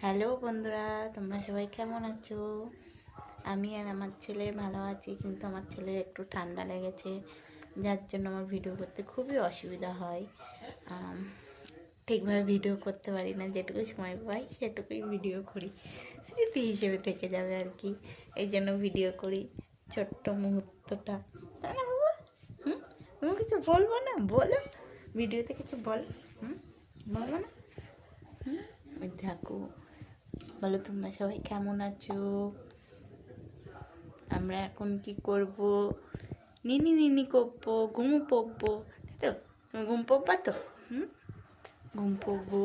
Hello বন্ধুরা, তোমরা সবাই কেমন আছো? আমি আর আমার ছেলে ভালো আছি, কিন্তু আমার ছেলের একটু ঠান্ডা লেগেছে, যার জন্য আমার ভিডিও করতে খুবই অসুবিধা হয়। ঠিকভাবে ভিডিও করতে পারি না, যেটুকু সময় পাই সেটুকুই ভিডিও করি, স্মৃতি হিসেবে থেকে যাবে আর কি। এই জন্য ভিডিও করি ছোট্ট মুহূর্তটা, তাই না বাবা? তুমি কিছু বলবো না? বলো, ভিডিওতে কিছু বল। বলবো না? ওই দেখো, বলো তোমরা সবাই কেমন আছো? আমরা এখন কি করব? নিনি নিনি করবো, ঘুম পড়বো, তাই তো? তুমি ঘুম পড়বা তো? ঘুম পড়বো।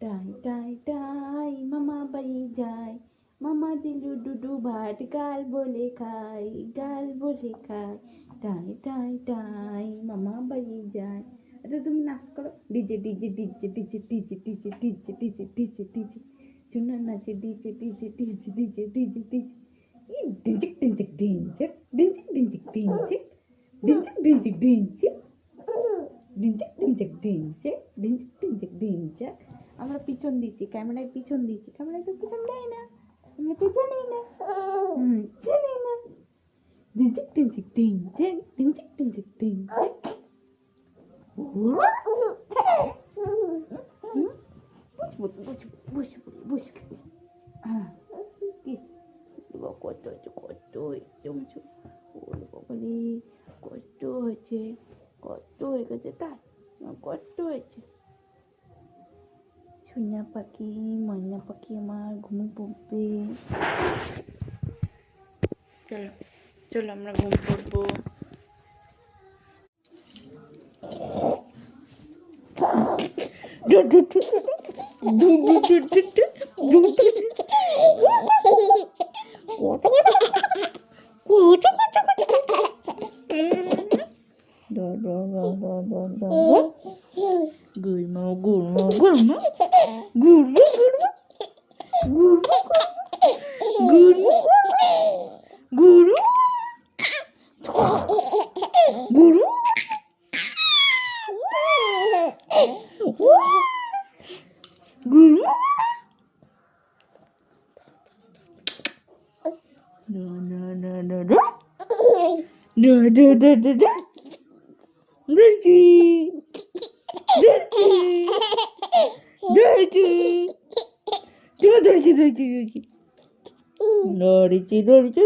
টাই টাই টাই মামা বাড়ি যায়, মামা দিলু ডুডু ভাত গাল বলে খাই, গাল বলে খাই। টাই টাই টাই মামা বাড়ি যায়। আচ্ছা তুমি নাচ করো, DJ DJ DJ DJ DJ DJ DJ DJ DJ DJ চুনা নাচে DJ DJ DJ DJ DJ DJ ডিঞ্চিক ডিঞ্চিক ডিঞ্চিক ডিঞ্চিক ডিঞ্চিক ডিঞ্চিক ডিঞ্চিক ডিঞ্চিক ডিঞ্চিক ডিঞ্চিক ডিঞ্চিক ডিঞ্চিক ডিঞ্চিক ডিঞ্চিক ডিঞ্চিক। আমরা পিছন দিচ্ছি, ক্যামেরায় পিছন দিচ্ছি, ক্যামেরায় তো পিছন দেয় না, আমরা পিছনেই না, জানি না। ডিঞ্চিক ডিঞ্চিক ডিঞ্চিক ডিঞ্চিক ডিঞ্চিক ডিঞ্চিক। বসে বসে হ্যাঁ, কত হয়েছে, কত হয়েছে, ওর বাবারে কত হয়েছে, কত হয়ে গেছে, তাই কত হয়েছে। সোনা পাখি, ময়না পাখি আমার ঘুম পড়বে। চলো চলো আমরা ঘুম পড়বো। Gurma, gurma, gurma, gurma, gurma, gurma, gurma, gurma, gurma. No, no, no, no, no. No, no, no, no, no. Dirty. Dirty. Dirty. Dirty, dirty, dirty. Dirty, dirty.